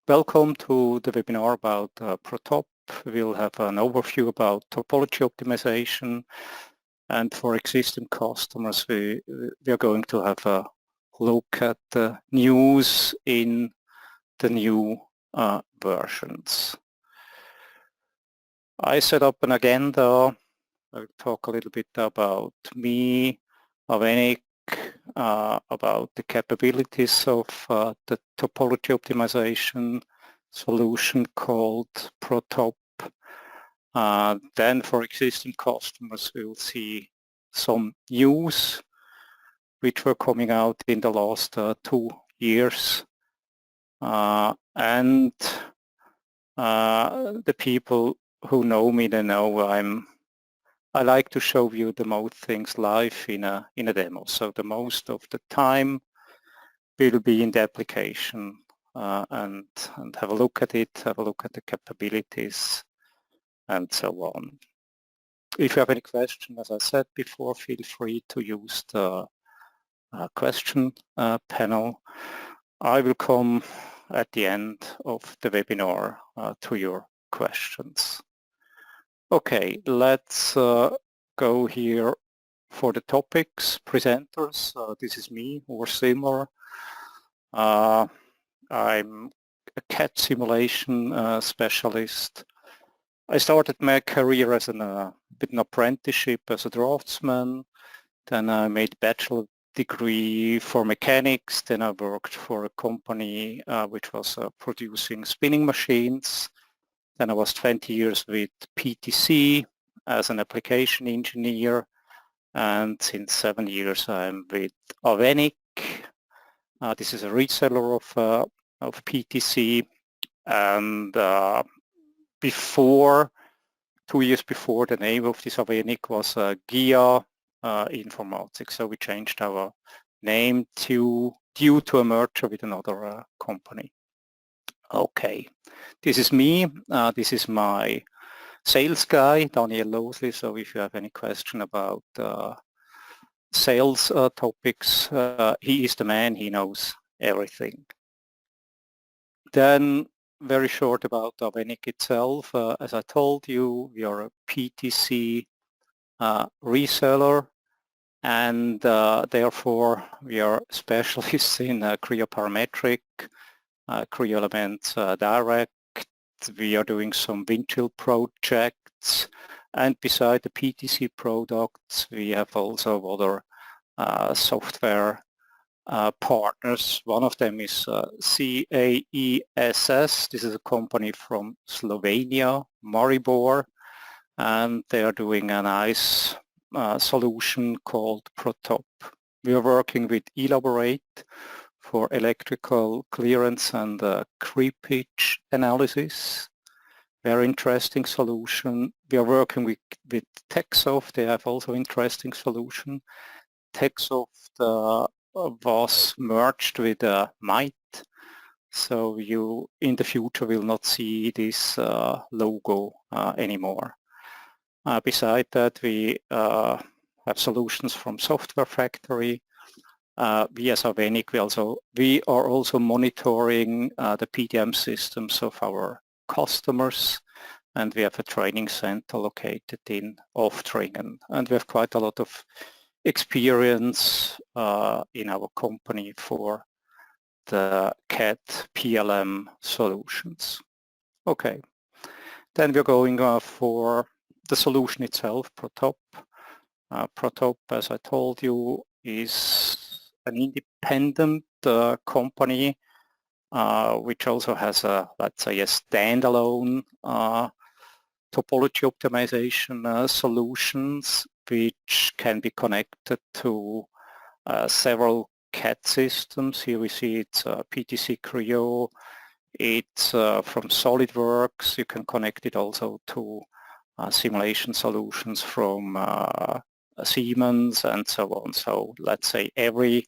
Welcome to the webinar about ProTop. We'll have an overview about topology optimization, and for existing customers we are going to have a look at the news in the new versions. I set up an agenda. I'll talk a little bit about me, AVENIQ, about the capabilities of the topology optimization solution called ProTop. Then for existing customers we'll see some news which were coming out in the last 2 years, and the people who know me, they know I like to show you the most things live in a demo. So the most of the time will be in the application and have a look at it, have a look at the capabilities and so on. If you have any questions, as I said before, feel free to use the question panel. I will come at the end of the webinar to your questions. Okay, let's go here for the topics. Presenters, this is me, or similar. I'm a CAD simulation specialist. I started my career as with an apprenticeship as a draftsman. Then I made a bachelor degree for mechanics. Then I worked for a company which was producing spinning machines. Then I was 20 years with PTC as an application engineer, and since 7 years I'm with AVENIQ. This is a reseller of PTC, and 2 years before, the name of this AVENIQ was GIA Informatics, so we changed our name due to a merger with another company. Okay, this is me. This is my sales guy, Daniel Losley. So if you have any question about sales topics, he is the man, he knows everything. Then very short about AVENIQ itself. As I told you, we are a PTC reseller, and therefore we are specialists in cryoparametric, Creo Elements Direct. We are doing some windshield projects, and beside the PTC products we have also other software partners. One of them is CAESS. This is a company from Slovenia, Maribor, and they are doing a nice solution called ProTop. We are working with Elaborate for electrical clearance and creepage analysis. Very interesting solution. We are working with TechSoft. They have also interesting solution. TechSoft was merged with Might, so you in the future will not see this logo anymore. Beside that, we have solutions from Software Factory. We as AVENIQ, we are also monitoring the PDM systems of our customers, and we have a training center located in Oftringen, and we have quite a lot of experience in our company for the CAD PLM solutions. Okay, then we're going for the solution itself, ProTop. ProTop, as I told you, is an independent company which also has let's say a standalone topology optimization solutions which can be connected to several CAD systems. Here we see it's PTC Creo, it's from SolidWorks. You can connect it also to simulation solutions from Siemens and so on. So let's say every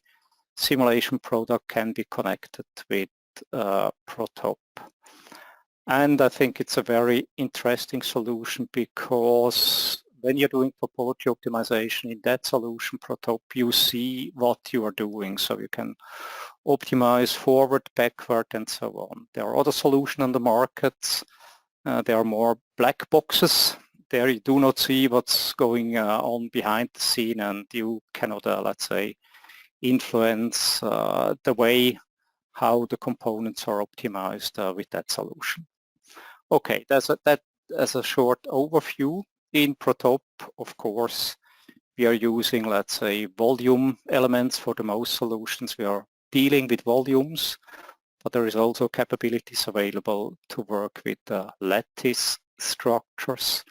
simulation product can be connected with ProTop. And I think it's a very interesting solution because when you're doing topology optimization in that solution, ProTop, you see what you are doing. So you can optimize forward, backward, and so on. There are other solutions on the market. There are more black boxes. There you do not see what's going on behind the scene, and you cannot, let's say, influence the way how the components are optimized with that solution. Okay, that as a short overview. In ProTop, of course, we are using, let's say, volume elements for the most solutions. We are dealing with volumes, but there is also capabilities available to work with lattice structures,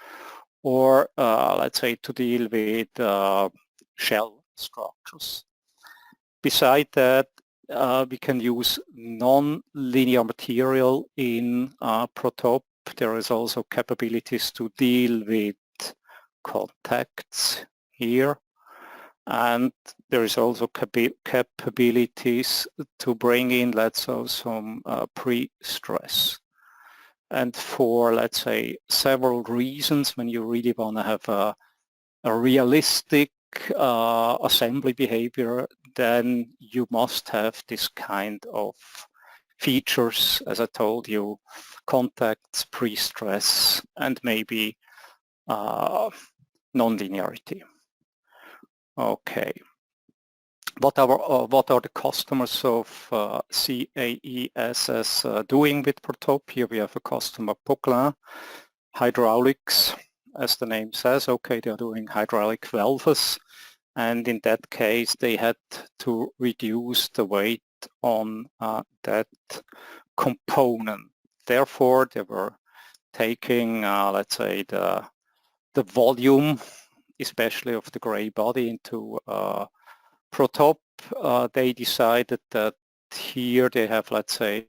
or let's say to deal with shell structures. Beside that, we can use non-linear material in ProTop. There is also capabilities to deal with contacts here, and there is also capabilities to bring in, let's say, some pre-stress. And for, let's say, several reasons, when you really want to have a realistic assembly behavior, then you must have this kind of features, as I told you, contacts, pre-stress, and maybe non-linearity. Okay. What are the customers of CAESS doing with ProTop? Here we have a customer, Poquelin Hydraulics, as the name says. Okay, they are doing hydraulic valves, and in that case they had to reduce the weight on that component. Therefore, they were taking, let's say, the volume, especially of the gray body, into ProTop. They decided that here they have, let's say,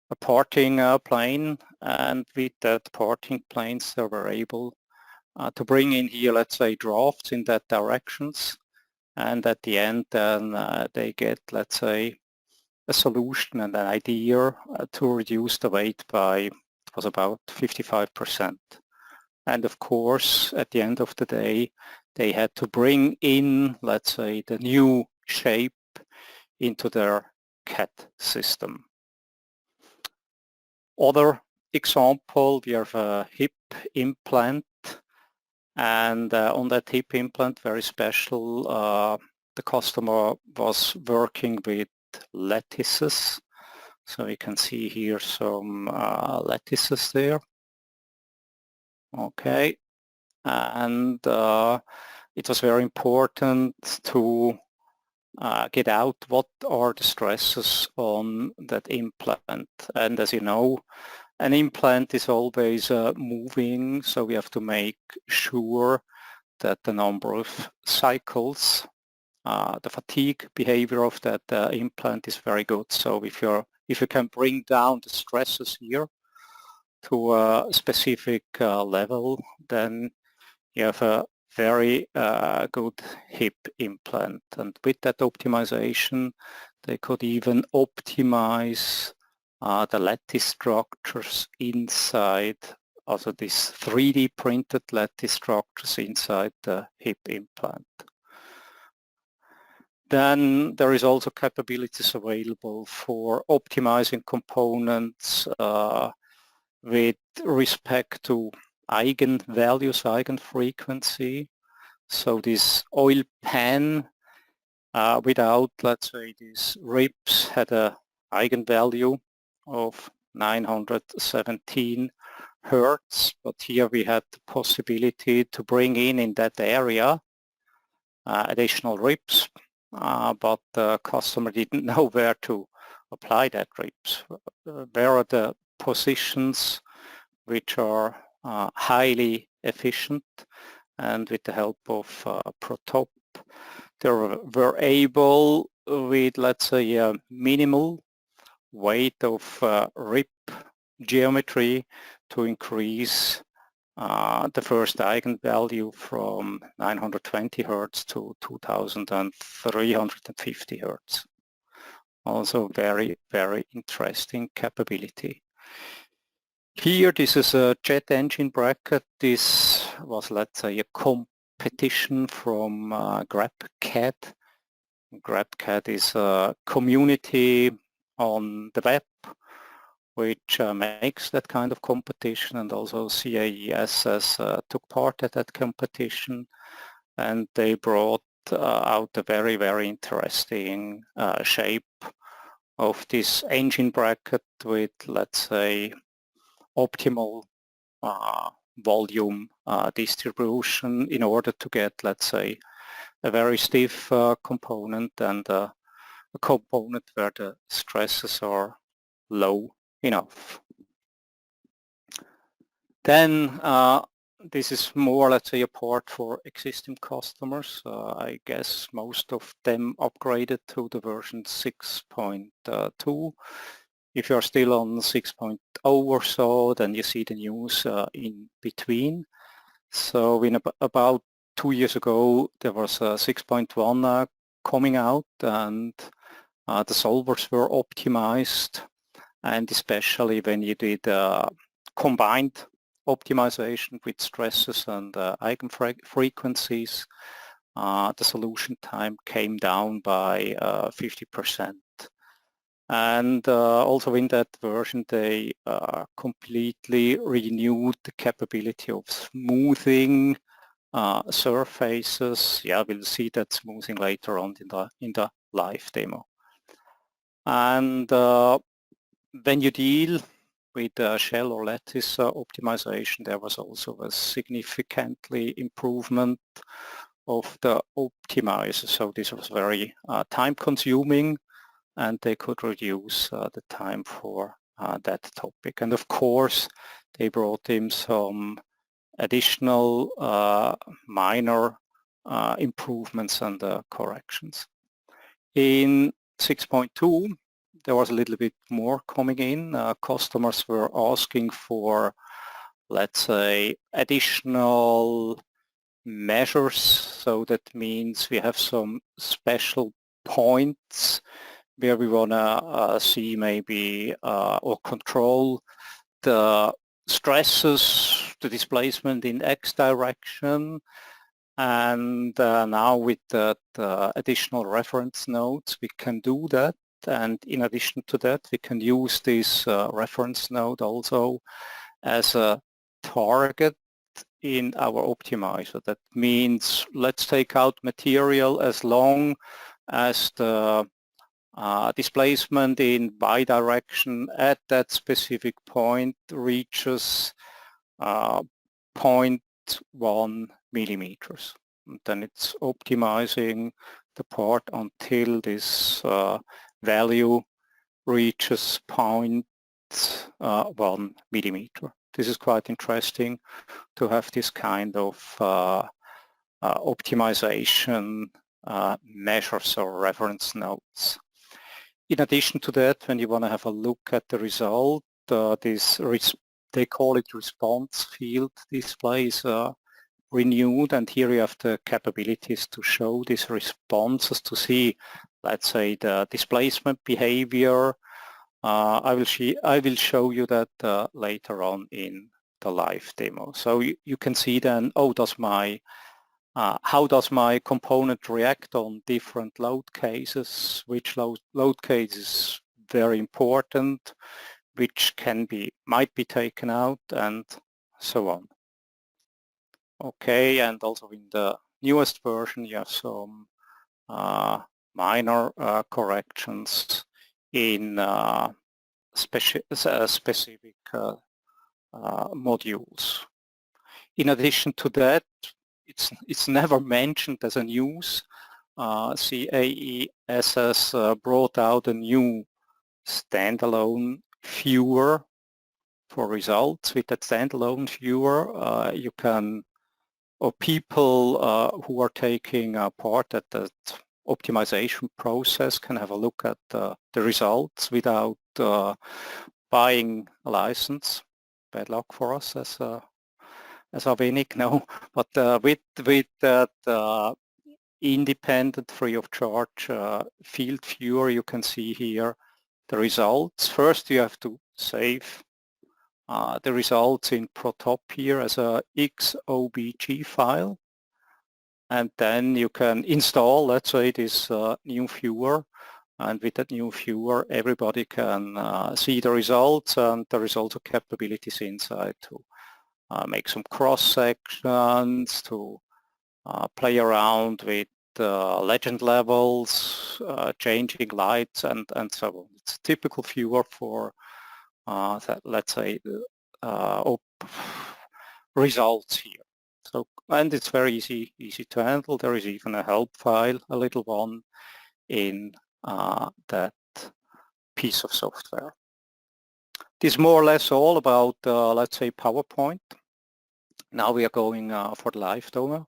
a parting plane, and with that parting planes they were able to bring in here, let's say, drafts in that directions, and at the end then they get, let's say, a solution and an idea to reduce the weight by, it was about 55%. And of course, at the end of the day, they had to bring in, let's say, the new shape into their CAD system. Other example, we have a hip implant, and on that hip implant, very special, the customer was working with lattices. So you can see here some lattices there. Okay, and it was very important to get out what are the stresses on that implant. And as you know, an implant is always moving, so we have to make sure that the number of cycles, the fatigue behavior of that implant is very good. So if you can bring down the stresses here to a specific level, then you have a very good hip implant. And with that optimization, they could even optimize the lattice structures inside, also these 3D printed lattice structures inside the hip implant. Then there is also capabilities available for optimizing components with respect to eigenvalues, eigenfrequency. So this oil pan without, let's say, these ribs had a eigenvalue of 917 Hertz, but here we had the possibility to bring in that area additional ribs, but the customer didn't know where to apply that ribs. Where are the positions which are highly efficient, and with the help of ProTop, they were able, with, let's say, a minimal weight of rib geometry, to increase the first eigenvalue from 920 Hertz to 2350 Hertz. Also very, very interesting capability. Here, this is a jet engine bracket. This was, let's say, a competition from GrabCAD. GrabCAD is a community on the web which makes that kind of competition, and also CAESS took part at that competition, and they brought out a very, very interesting shape of this engine bracket with, let's say, optimal volume distribution in order to get, let's say, a very stiff component and a component where the stresses are low enough. Then this is more, let's say, a part for existing customers. I guess most of them upgraded to the version 6.2. If you're still on 6.0 or so, then you see the news in between. So in about 2 years ago, there was a 6.1 coming out, and the solvers were optimized, and especially when you did combined optimization with stresses and eigenfrequencies, the solution time came down by 50%. And also in that version, they completely renewed the capability of smoothing surfaces. Yeah, we'll see that smoothing later on in the live demo. And when you deal with shell or lattice optimization, there was also a significantly improvement of the optimizer. So this was very time consuming, and they could reduce the time for that topic. And of course, they brought in some additional minor improvements and corrections. In 6.2, there was a little bit more coming in. Customers were asking for, let's say, additional measures. So that means we have some special points where we want to see maybe or control the stresses, the displacement in X direction. And now with the additional reference nodes, we can do that. And in addition to that, we can use this reference node also as a target in our optimizer. That means let's take out material as long as the displacement in bidirection at that specific point reaches 0.1 millimeters. And then it's optimizing the part until this value reaches 0.1 millimeter. This is quite interesting to have this kind of optimization measures or reference nodes. In addition to that, when you want to have a look at the result, they call it response field display is renewed, and here you have the capabilities to show these responses to see, let's say, the displacement behavior. I will show you that later on in the live demo. So you can see then, oh, how does my component react on different load cases? Which load case is very important? Which might be taken out, and so on. Okay, and also in the newest version, you have some minor corrections in specific modules. In addition to that, it's never mentioned as a news. CAESS brought out a new standalone viewer for results. With that standalone viewer, you can, or people who are taking part at the optimization process can have a look at the results without buying a license. Bad luck for us as AVENIQ, no, but with that independent free of charge field viewer, you can see here the results. First, you have to save the results in ProTop here as a XOBG file, and then you can install, let's say, this new viewer, and with that new viewer everybody can see the results, and there is also capabilities inside to make some cross sections, to play around with legend levels, changing lights, and so on. It's a typical viewer for that, let's say, results here. So, and it's very easy to handle. There is even a help file, a little one, in that piece of software. This is more or less all about, let's say, PowerPoint. Now we are going for the live demo.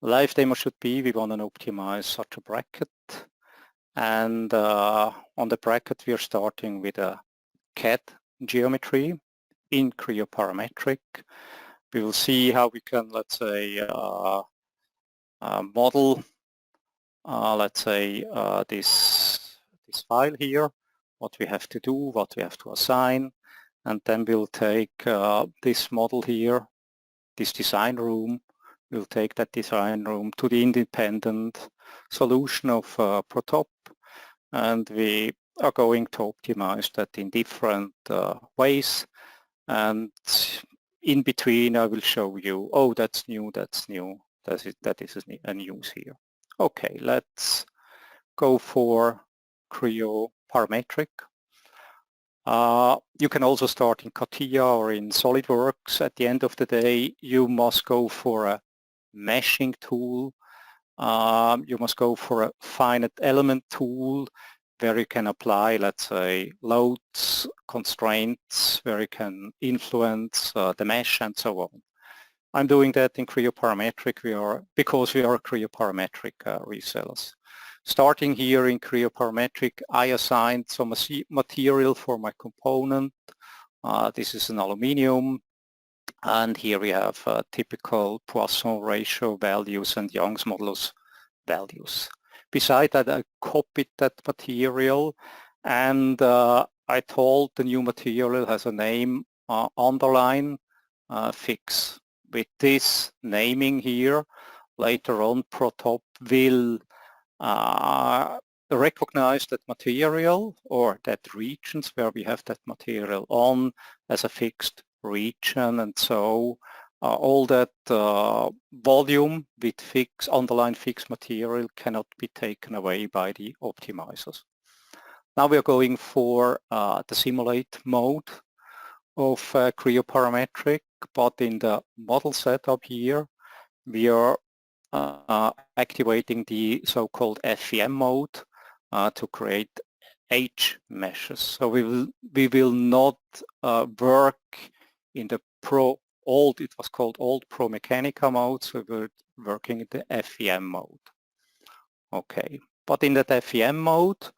The live demo should be, we want to optimize such a bracket, and on the bracket we are starting with a CAD geometry in Creo parametric. We will see how we can, let's say, model, let's say, this file here, what we have to do, what we have to assign, and then we'll take this model here, this design room, we'll take that design room to the independent solution of ProTop, and we are going to optimize that in different ways, and in between I will show you, oh, that's new, that is a news here. Okay, let's go for Creo parametric. You can also start in CATIA or in SolidWorks. At the end of the day, you must go for a meshing tool. You must go for a finite element tool where you can apply, let's say, loads, constraints, where you can influence the mesh and so on. I'm doing that in Creo parametric because we are Creo parametric resellers. Starting here in Creo parametric, I assigned some material for my component. This is an aluminium, and here we have typical Poisson ratio values and Young's modulus values. Beside that, I copied that material, and I told the new material has a name, underline fix. With this naming here, later on ProTop will recognize that material or that regions where we have that material on as a fixed region, and so all that volume with underlying fixed material cannot be taken away by the optimizers. Now we are going for the simulate mode of Creo parametric, but in the model setup here we are activating the so-called FEM mode to create H meshes. So we will not work in the it was called old Pro Mechanica mode, so we're working in the FEM mode. Okay, but in that FEM mode,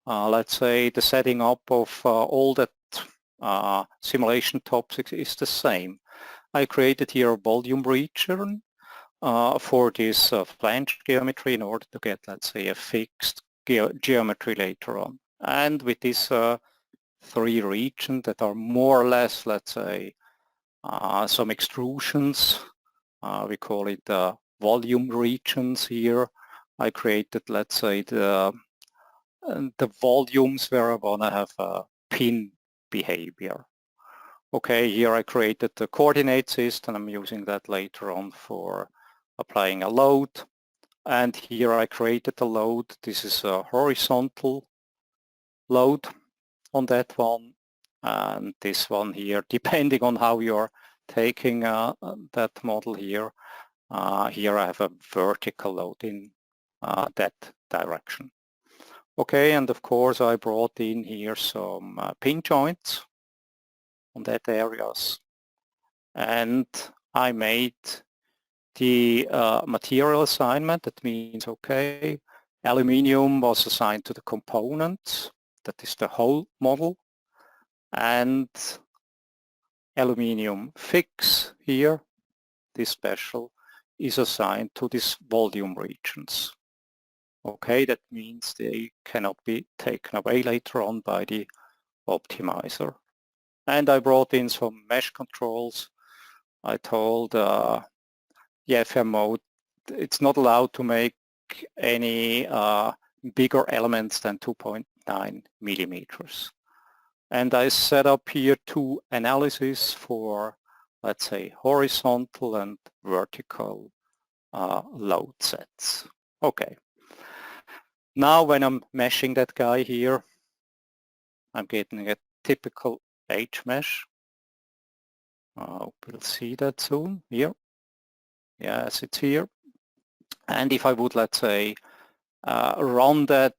let's say the setting up of all that simulation topics is the same. I created here a volume region for this flange geometry in order to get, let's say, a fixed geometry later on. And with these three regions that are more or less, let's say, some extrusions, we call it volume regions here. I created, let's say, the volumes where I want to have a pin behavior. Okay, here I created the coordinate system. I'm using that later on for applying a load. And here I created a load. This is a horizontal load on that one. And this one here, depending on how you're taking that model here, here I have a vertical load in that direction. Okay, and of course I brought in here some pin joints on that areas, and I made the material assignment. That means, okay, aluminium was assigned to the components, that is the whole model, and aluminium fix here, this special, is assigned to these volume regions. Okay, that means they cannot be taken away later on by the optimizer. And I brought in some mesh controls. I told the FM mode it's not allowed to make any bigger elements than 2.9 millimeters. And I set up here two analyses for, let's say, horizontal and vertical load sets. Okay. Now when I'm meshing that guy here, I'm getting a typical H mesh. We'll see that soon here. Yes, it's here. And if I would, let's say, run that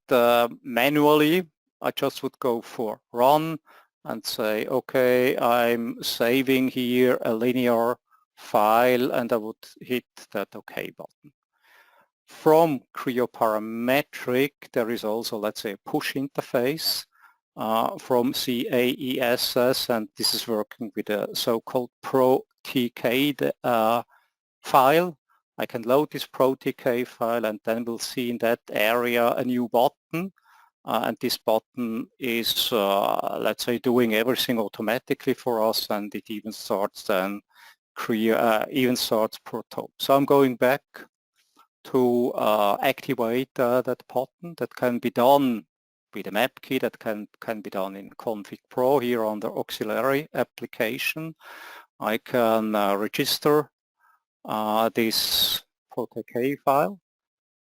manually, I just would go for run and say, okay, I'm saving here a linear file, and I would hit that OK button. From CryoParametric, there is also, let's say, a push interface from CAESS, and this is working with a so-called ProTK file. I can load this ProTK file, and then we'll see in that area a new button. And this button is, let's say, doing everything automatically for us, and it even starts then ProTop. So I'm going back to activate that button. That can be done with a map key, that can be done in Config Pro here under auxiliary application. I can register this ProTK file,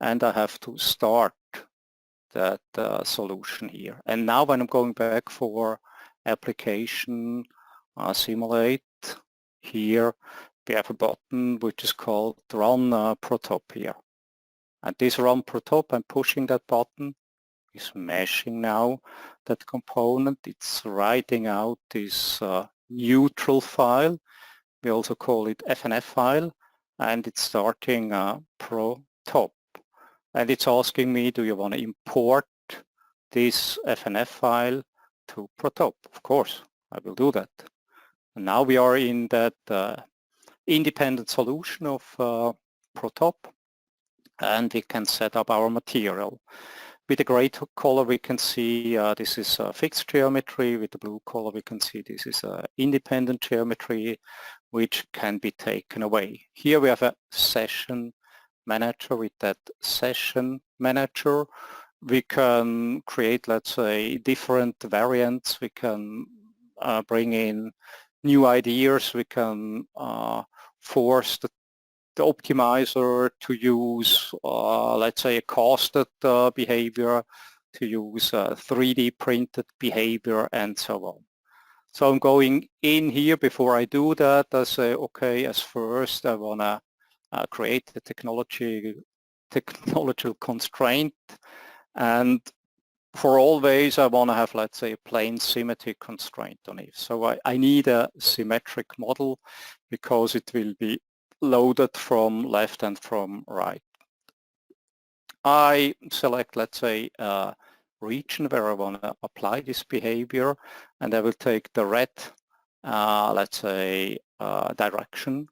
and I have to start that solution here. And now when I'm going back for application simulate, here we have a button which is called run ProTop here. And this run ProTop, I'm pushing that button, is meshing now that component. It's writing out this neutral file. We also call it FNF file, and it's starting ProTop. And it's asking me, do you want to import this FNF file to ProTop? Of course, I will do that. And now we are in that independent solution of ProTop, and we can set up our material. With the gray color we can see this is a fixed geometry. With the blue color we can see this is an independent geometry which can be taken away. Here we have a session manager. With that session manager we can create, let's say, different variants. We can bring in new ideas. We can force the optimizer to use, let's say, a casted behavior, to use 3D printed behavior, and so on. So I'm going in here. Before I do that, I say, okay, as first I want to create the technological constraint, and for always I want to have, let's say, a plane symmetry constraint on it. So I need a symmetric model because it will be loaded from left and from right. I select, let's say, a region where I want to apply this behavior, and I will take the red, let's say, direction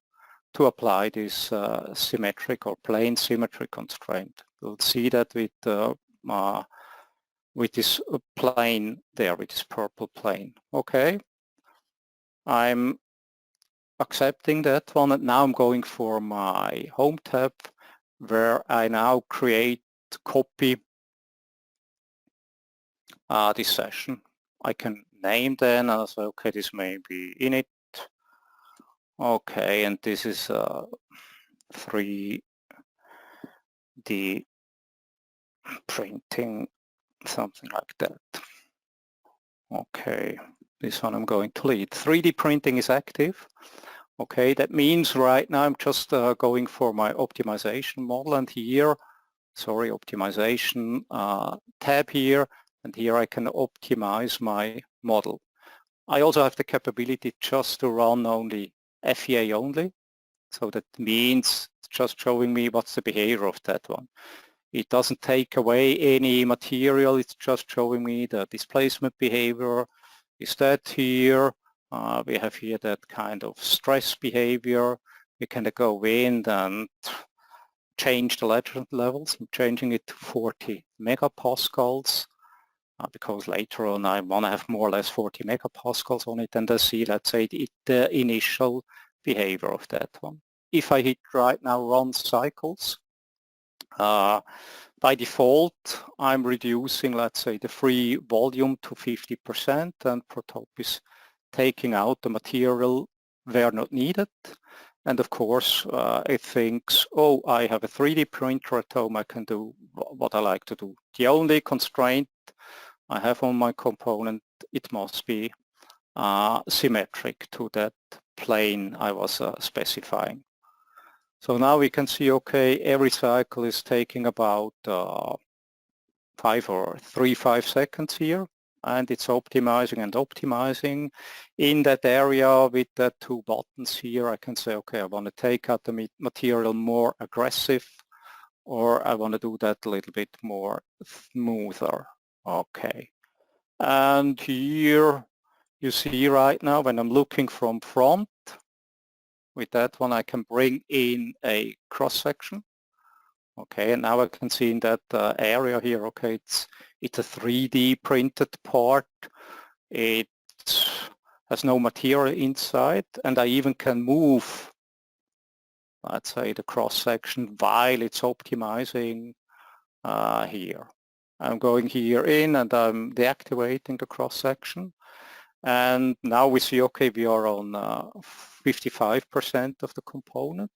to apply this symmetric or plane symmetry constraint. We'll see that with this plane there, with this purple plane. Okay, I'm accepting that one, and now I'm going for my home tab, where I now copy this session. I can name then, and I say, okay, this may be init. Okay, and this is 3D printing, something like that. Okay, this one I'm going to lead. 3D printing is active. Okay, that means right now I'm just going for my optimization model, and here, sorry, optimization tab here, and here I can optimize my model. I also have the capability just to run only FEA only, so that means it's just showing me what's the behavior of that one. It doesn't take away any material, it's just showing me the displacement behavior. Is that here? We have here that kind of stress behavior. We can go in and change the legend levels. I'm changing it to 40 megapascals. because later on I want to have more or less 40 megapascals on it, and I see, let's say, the initial behavior of that one. If I hit right now run cycles, by default, I'm reducing, let's say, the free volume to 50%, and ProTop is taking out the material where not needed. And of course, it thinks, oh, I have a 3D printer at home, I can do what I like to do. The only constraint I have on my component, it must be symmetric to that plane I was specifying. So now we can see, okay, every cycle is taking about 5 or 3-5 seconds here, and it's optimizing and optimizing. In that area with the 2 buttons here, I can say, okay, I want to take out the material more aggressive, or I want to do that a little bit more smoother. Okay. And here you see right now when I'm looking from front, with that one I can bring in a cross-section. Okay, and now I can see in that area here, okay, it's a 3D printed part. It has no material inside, and I even can move, let's say, the cross-section while it's optimizing here. I'm going here in and I'm deactivating the cross-section. And now we see, okay, we are on 55% of the component.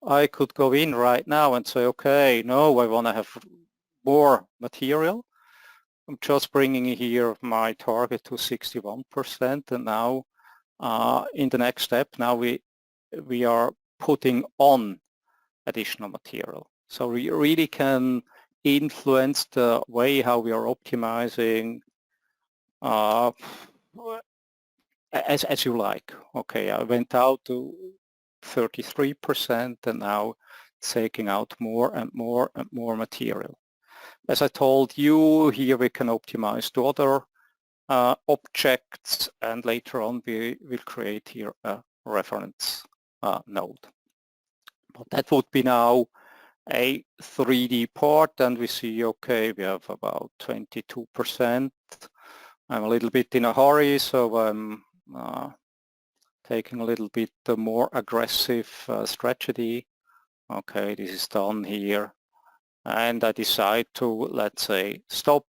I could go in right now and say, okay, no, I want to have more material. I'm just bringing here my target to 61%, and now in the next step, now we are putting on additional material. So we really can influence the way how we are optimizing as you like. Okay, I went out to 33% and now taking out more and more and more material. As I told you, here we can optimize to other objects, and later on we will create here a reference node. But that would be now a 3D part, and we see, okay, we have about 22%. I'm a little bit in a hurry, so I'm taking a little bit more aggressive strategy. Okay, this is done here. And I decide to, let's say, stop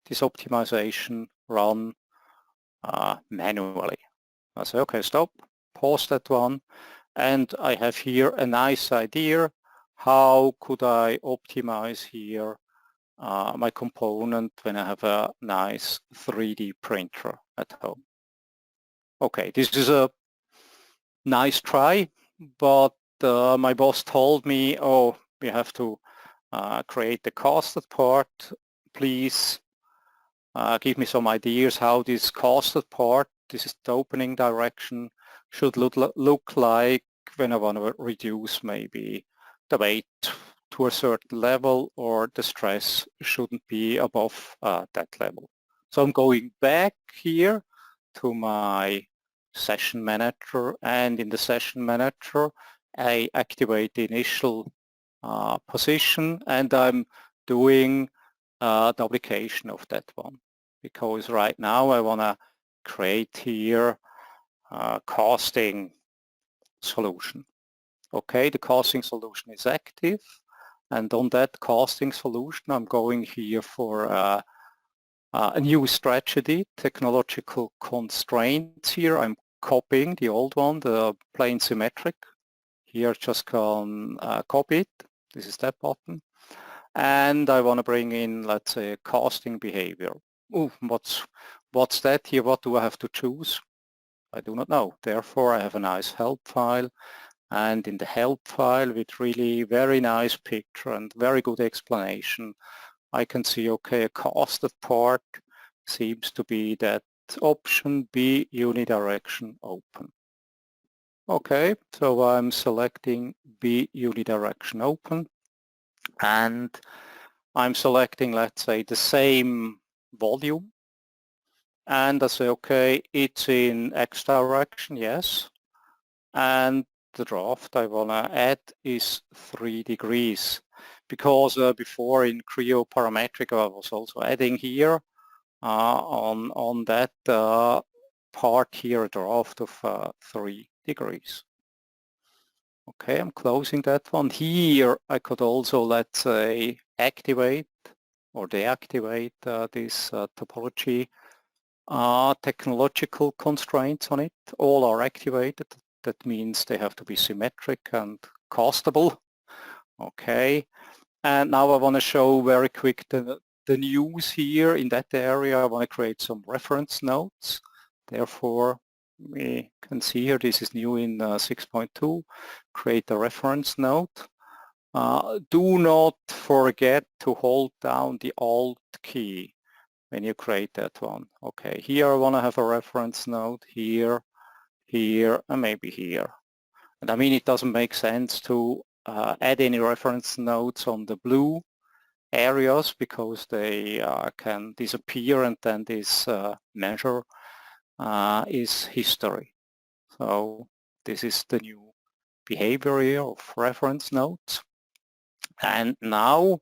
this optimization, run manually. I say, okay, stop, pause that one. And I have here a nice idea. How could I optimize here my component when I have a nice 3D printer at home? Okay, this is a nice try, but my boss told me, oh, we have to create the casted part. Please give me some ideas how this casted part, this is the opening direction, should look like when I want to reduce maybe the weight to a certain level, or the stress shouldn't be above that level. So I'm going back here to my session manager, and in the session manager I activate the initial position, and I'm doing the application of that one, because right now I want to create here a casting solution. Okay, the casting solution is active, and on that casting solution I'm going here for a new strategy, technological constraints here. I'm copying the old one, the plane symmetric. Here just can copy it. This is that button. And I want to bring in, let's say, a casting behavior. Ooh, what's that here? What do I have to choose? I do not know. Therefore, I have a nice help file. And in the help file with really very nice picture and very good explanation, I can see, okay, a casted part seems to be that option B, unidirection open. Okay, so I'm selecting B, unidirection open, and I'm selecting, let's say, the same volume, and I say, okay, it's in X direction, yes, and the draft I want to add is 3 degrees, because before in Creo parametric I was also adding here on that part here a draft of 3 degrees. Okay, I'm closing that one. Here I could also, let's say, activate or deactivate this topology technological constraints on it. All are activated. That means they have to be symmetric and castable. Okay, and now I want to show very quick the news here in that area. I want to create some reference nodes. Therefore, we can see here this is new in 6.2. Create a reference node. Do not forget to hold down the Alt key when you create that one. Okay, here I want to have a reference node, here, here, and maybe here. And I mean, it doesn't make sense to add any reference nodes on the blue areas because they can disappear, and then this measure is history. So this is the new behavior here of reference nodes. And now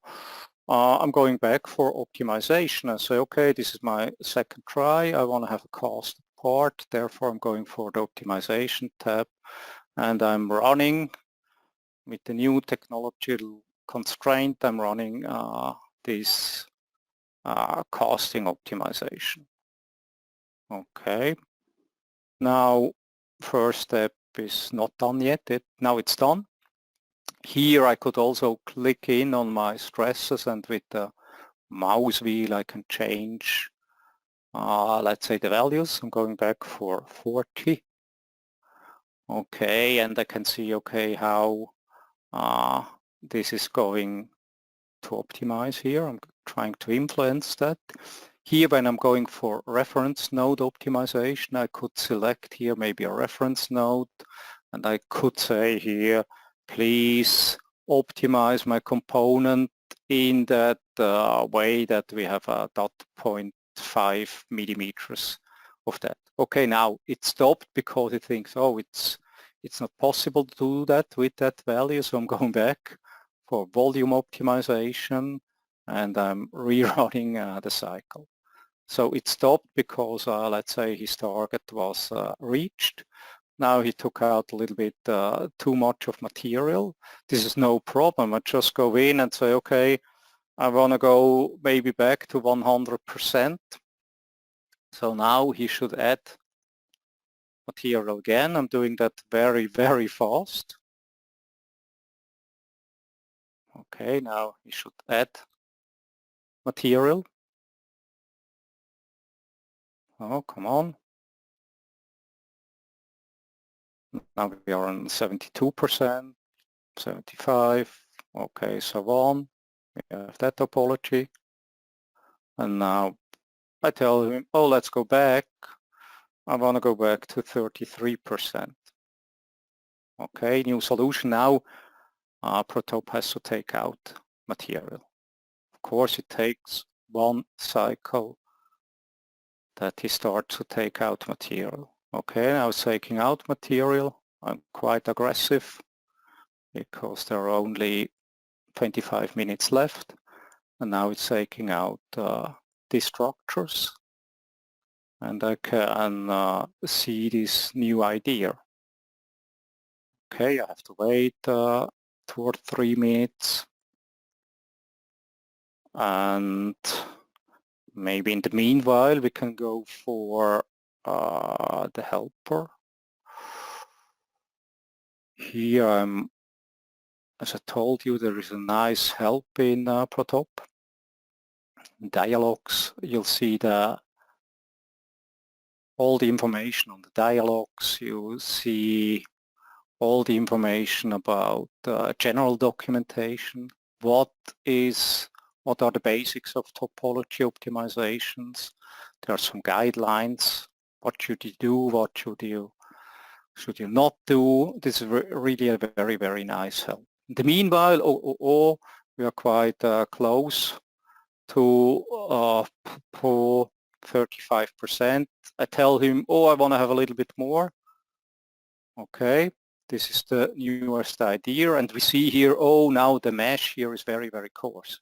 I'm going back for optimization. I say, okay, this is my second try. I want to have a cast part. Therefore, I'm going for the optimization tab, and I'm running with the new technological constraint. I'm running this casting optimization. Okay. Now, first step is not done yet. Now it's done. Here I could also click in on my stresses, and with the mouse wheel I can change, let's say, the values. I'm going back for 40. Okay, and I can see, okay, how this is going to optimize here. I'm trying to influence that. Here, when I'm going for reference node optimization, I could select here maybe a reference node, and I could say here, please optimize my component in that way that we have a 0.5 millimeters of that. Okay, now it stopped because it thinks, oh, it's not possible to do that with that value, so I'm going back for volume optimization, and I'm rerunning the cycle. So it stopped because, let's say, his target was reached. Now he took out a little bit too much of material. This is no problem. I just go in and say, okay, I want to go maybe back to 100%. So now he should add material again. I'm doing that very, very fast. Okay, now he should add material. Oh, come on. Now we are on 72%, 75, okay, so on. We have that topology. And now I tell him, oh, let's go back. I want to go back to 33%. Okay, new solution. Now ProTop has to take out material. Of course, it takes one cycle that he starts to take out material. Okay, now it's taking out material. I'm quite aggressive because there are only 25 minutes left, and now it's taking out these structures, and I can see this new idea. Okay, I have to wait 2 or 3 minutes, and maybe in the meanwhile we can go for the helper. Here I'm, as I told you, there is a nice help in ProTop. Dialogues, you'll see all the information on the dialogues. You see all the information about general documentation. What are the basics of topology optimizations? There are some guidelines. What should you do? What should you not do? This is really a very, very nice help. In the meanwhile, we are quite close to 35%. I tell him, oh, I want to have a little bit more. Okay, This is the newest idea, and we see here, oh, now the mesh here is very, very coarse.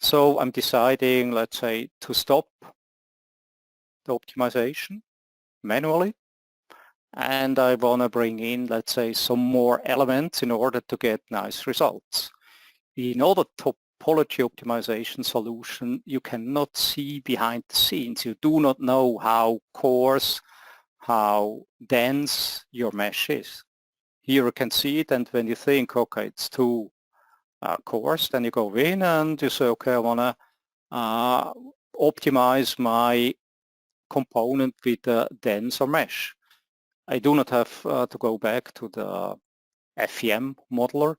So I'm deciding, let's say, to stop the optimization manually, and I want to bring in, let's say, some more elements in order to get nice results. In other topology optimization solution, you cannot see behind the scenes. You do not know how coarse, how dense your mesh is. Here you can see it, and when you think, okay, it's too coarse, then you go in and you say, okay, I want to optimize my component with a denser mesh. I do not have to go back to the FEM modeler,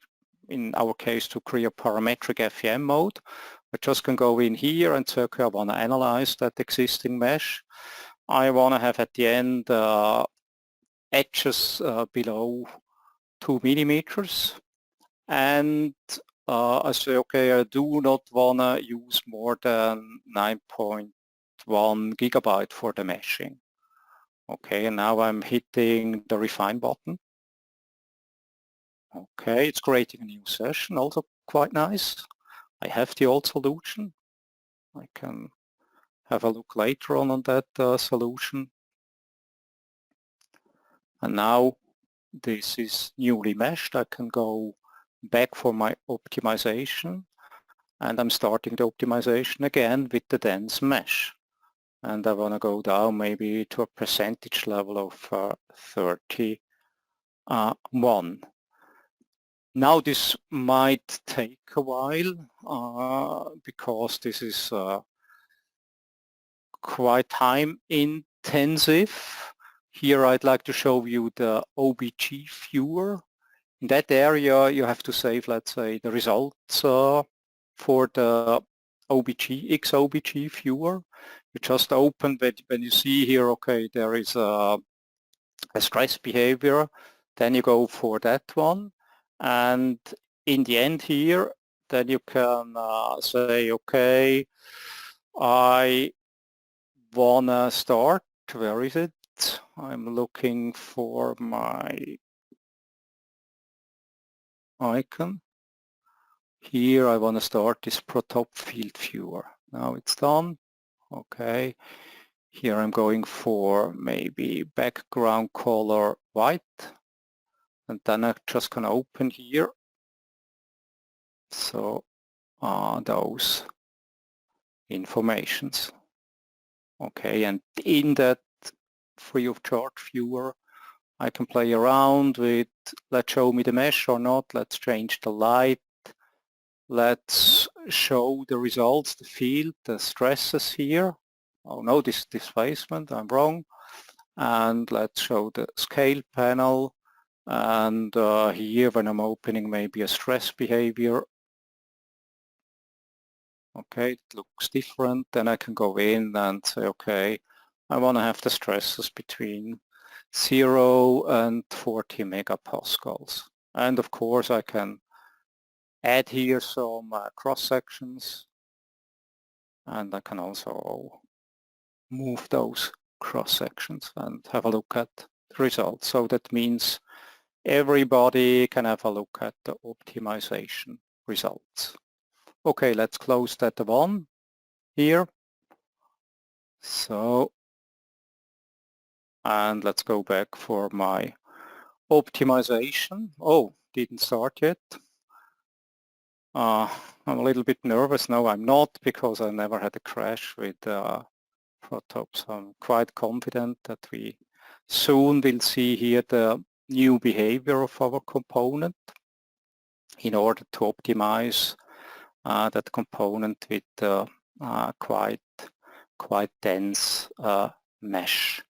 in our case to create parametric FEM mode. I just can go in here and say, okay, I want to analyze that existing mesh. I want to have at the end edges below 2 millimeters, and I say, okay, I do not want to use more than 9.1 gigabyte for the meshing. Okay, and now I'm hitting the refine button. Okay, it's creating a new session, also quite nice. I have the old solution. I can have a look later on that solution. And now this is newly meshed. I can go back for my optimization, and I'm starting the optimization again with the dense mesh. And I want to go down maybe to a percentage level of 31. Now this might take a while because this is quite time intensive. Here I'd like to show you the OBG viewer. In that area you have to save, let's say, the results for the OBG, XOBG viewer. You just open when you see here, okay, there is a stress behavior, then you go for that one. And in the end here, then you can say, okay, I wanna start, where is it? I'm looking for my icon. Here I want to start this ProTop field viewer. Now it's done. Okay. Here I'm going for maybe background color white. And then I'm just going to open here. So those informations. Okay, and in that free of charge viewer, I can play around with, let's show me the mesh or not, let's change the light, let's show the results, the field, the stresses here. Oh no, this displacement, I'm wrong. And let's show the scale panel. And here when I'm opening maybe a stress behavior, okay, it looks different. Then I can go in and say, okay, I want to have the stresses between 0 and 40 megapascals. And of course I can add here some cross sections, and I can also move those cross sections and have a look at the results. So that means everybody can have a look at the optimization results. Okay, let's close that one here. So, and let's go back for my optimization. Oh, didn't start yet. I'm a little bit nervous. No, I'm not, because I never had a crash with ProTop. So I'm quite confident that we soon will see here the new behavior of our component in order to optimize that component with quite dense mesh.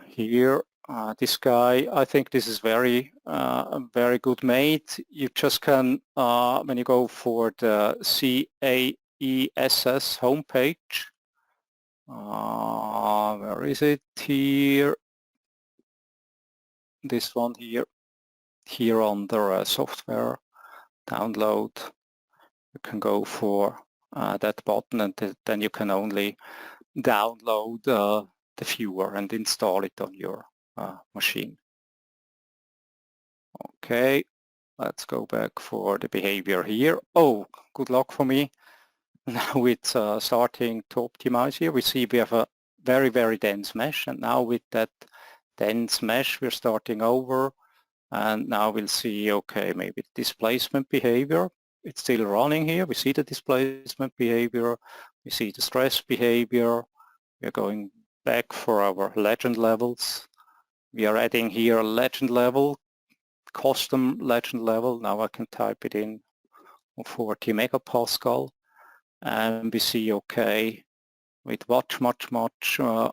Here, this guy, I think this is very good made. You just can, when you go for the CAESS homepage, where is it? Here, this one here under software download, you can go for that button, and then you can only download the viewer and install it on your machine. Okay, let's go back for the behavior here. Oh, good luck for me. Now it's starting to optimize here. We see we have a very, very dense mesh, and now with that dense mesh we're starting over, and now we'll see, okay, maybe displacement behavior. It's still running here. We see the displacement behavior, we see the stress behavior. We're going back for our legend levels. We are adding here a legend level, custom legend level. Now I can type it in 40 megapascal. And we see, okay, with much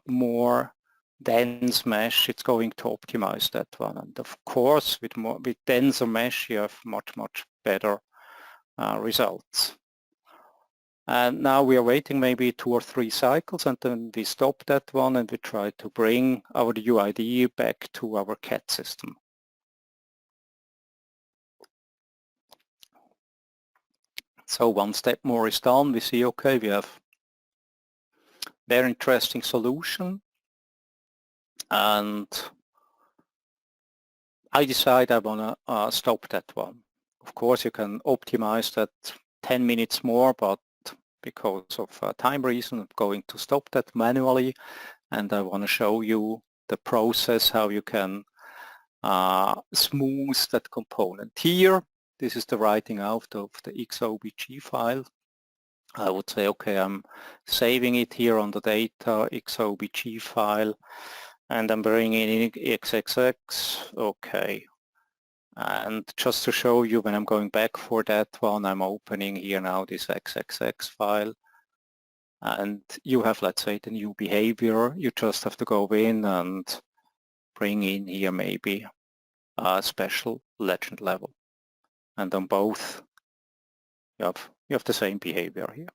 more dense mesh, it's going to optimize that one. And of course, with denser mesh, you have much better results. And now we are waiting maybe 2 or 3 cycles, and then we stop that one and we try to bring our UID back to our CAD system. So one step more is done. We see, okay, we have very interesting solution, and I decide I want to stop that one. Of course, you can optimize that 10 minutes more, but because of time reason, I'm going to stop that manually, and I want to show you the process, how you can smooth that component. Here, this is the writing out of the XOBG file. I would say, okay, I'm saving it here on the data XOBG file, and I'm bringing in XXX, okay. And just to show you, when I'm going back for that one, I'm opening here now this XXX file, and you have, let's say, the new behavior. You just have to go in and bring in here maybe a special legend level, and on both you have the same behavior here.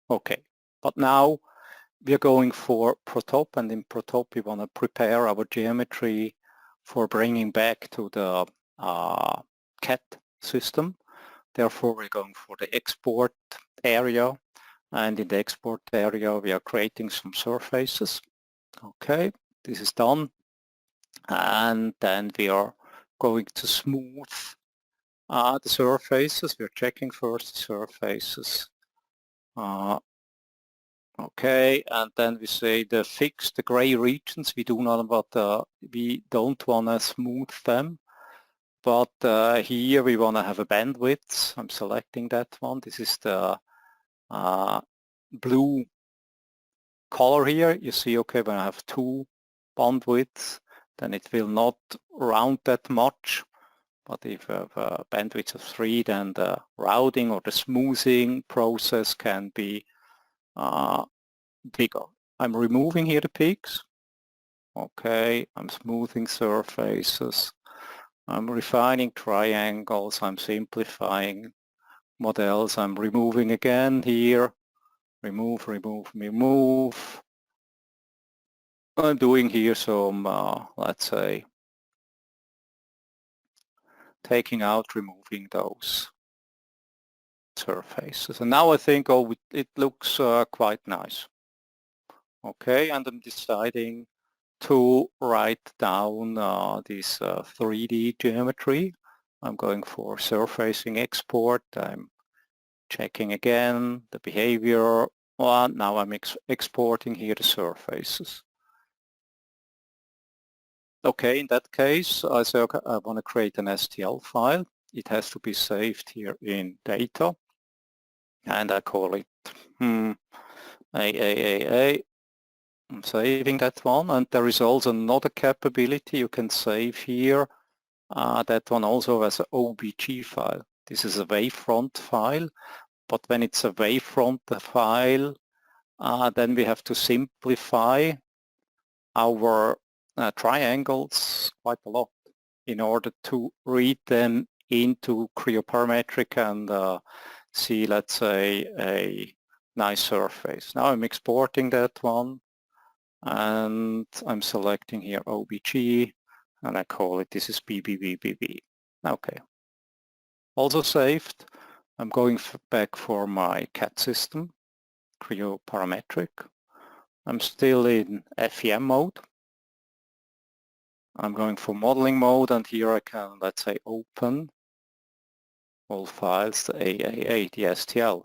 Okay, but now we are going for ProTop, and in ProTop we want to prepare our geometry for bringing back to the CAD system. Therefore, we're going for the export area, and in the export area we are creating some surfaces. Okay, this is done, and then we are going to smooth the surfaces. We're checking first the surfaces. Okay, and then we say the gray regions, we don't want to smooth them, but here we want to have a bandwidth. I'm selecting that one. This is the blue color here. You see, okay, when I have 2 bandwidths, then it will not round that much. But if you have a bandwidth of 3, then the routing or the smoothing process can be bigger. I'm removing here the peaks. Okay, I'm smoothing surfaces. I'm refining triangles. I'm simplifying models. I'm removing again here. Remove. I'm doing here some, let's say, taking out, removing those surfaces. And now I think, oh, it looks quite nice. Okay, and I'm deciding to write down this 3D geometry. I'm going for surfacing export. I'm checking again the behavior. Well, now I'm exporting here the surfaces. Okay, in that case, I say, okay, I want to create an STL file. It has to be saved here in data, and I call it AAAA. I'm saving that one, and there is also another capability you can save here. That one also as an OBG file. This is a wavefront file, but when it's a wavefront file, then we have to simplify our triangles quite a lot in order to read them into cryoparametric and see, let's say, a nice surface. Now I'm exporting that one, and I'm selecting here OBG, and I call it, this is BBBBB. Okay. Also saved. I'm going back for my CAD system, cryoparametric. I'm still in FEM mode. I'm going for modeling mode, and here I can, let's say, open all files, the AAA, the STL.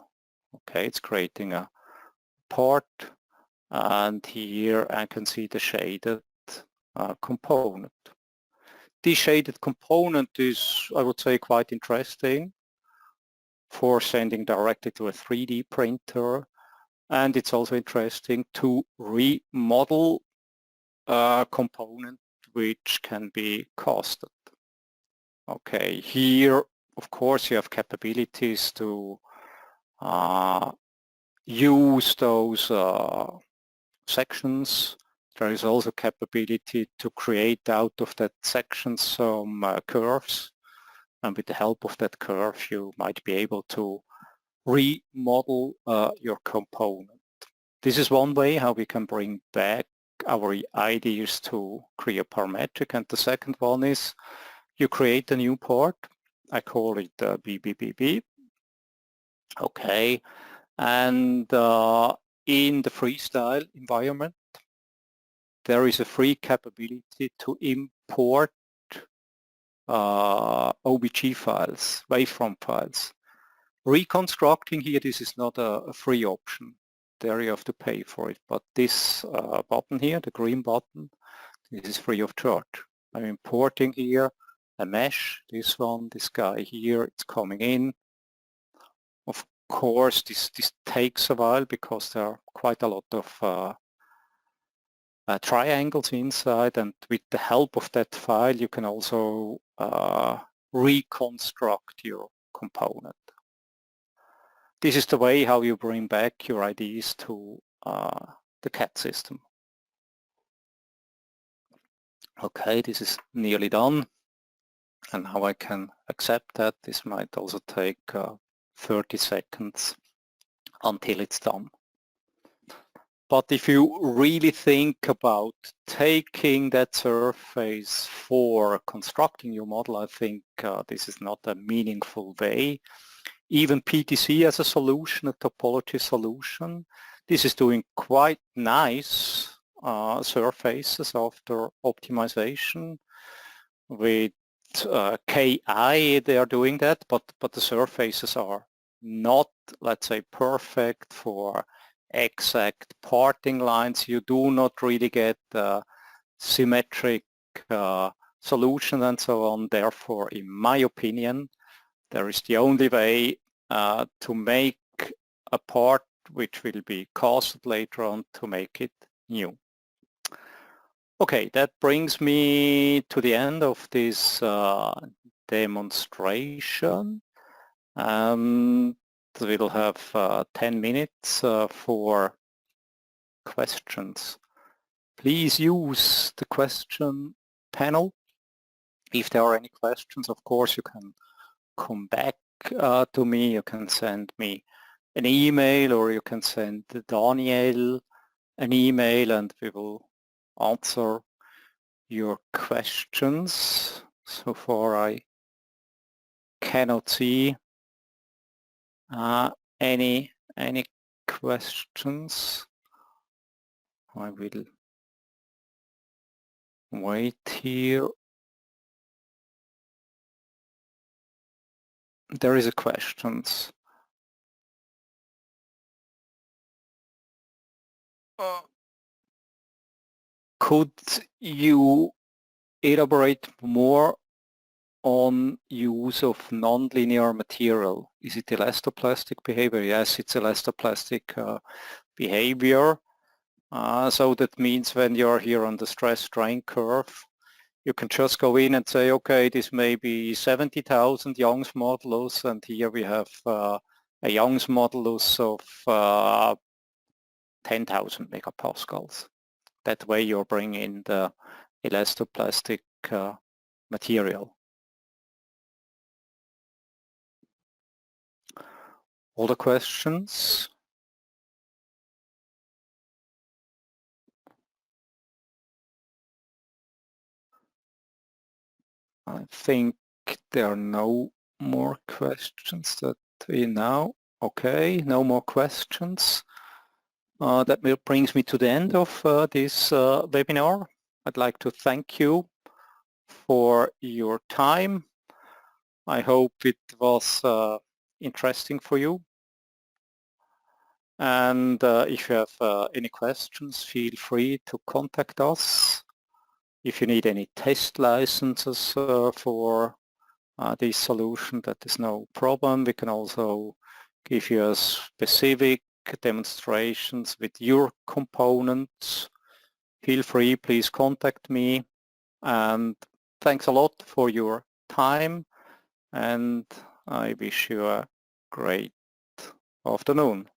Okay, it's creating a part, and here I can see the shaded component. This shaded component is, I would say, quite interesting for sending directly to a 3D printer, and it's also interesting to remodel a component which can be costed. Okay, here of course you have capabilities to use those sections. There is also capability to create out of that section some curves, and with the help of that curve you might be able to remodel your component. This is one way how we can bring back our ideas to Creo Parametric, and the second one is you create a new part. I call it BBBB. Okay, and in the freestyle environment there is a free capability to import OBJ files, waveform files. Reconstructing here, this is not a free option. There you have to pay for it, but this button here, the green button, this is free of charge. I'm importing here a mesh, this one, this guy here, it's coming in. Of course, this takes a while because there are quite a lot of triangles inside, and with the help of that file you can also reconstruct your component. This is the way how you bring back your ideas to the CAD system. Okay, this is nearly done, and now I can accept that. This might also take 30 seconds until it's done. But if you really think about taking that surface for constructing your model, I think this is not a meaningful way. Even PTC as a solution, a topology solution, this is doing quite nice surfaces after optimization. With KI they are doing that, but the surfaces are not, let's say, perfect for exact parting lines. You do not really get symmetric solution and so on. Therefore, in my opinion, there is the only way to make a part which will be costed later on to make it new. Okay, that brings me to the end of this demonstration. We'll have 10 minutes for questions. Please use the question panel. If there are any questions, of course, you can come back to me. You can send me an email, or you can send Daniel an email, and we will answer your questions. So far I cannot see any questions. I will wait here. There is a questions. Could you elaborate more on use of nonlinear material? Is it elastoplastic behavior? Yes, it's elastoplastic behavior. So that means when you're here on the stress strain curve, you can just go in and say, okay, this may be 70,000 Young's modulus, and here we have a Young's modulus of 10,000 megapascals. That way you're bringing the elastoplastic material. Other questions? I think there are no more questions that we now. Okay, no more questions. That brings me to the end of this webinar. I'd like to thank you for your time. I hope it was interesting for you. And if you have any questions, feel free to contact us. If you need any test licenses for this solution, that is no problem. We can also give you a specific demonstrations with your components. Feel free, please contact me. And thanks a lot for your time. And I wish you a great afternoon.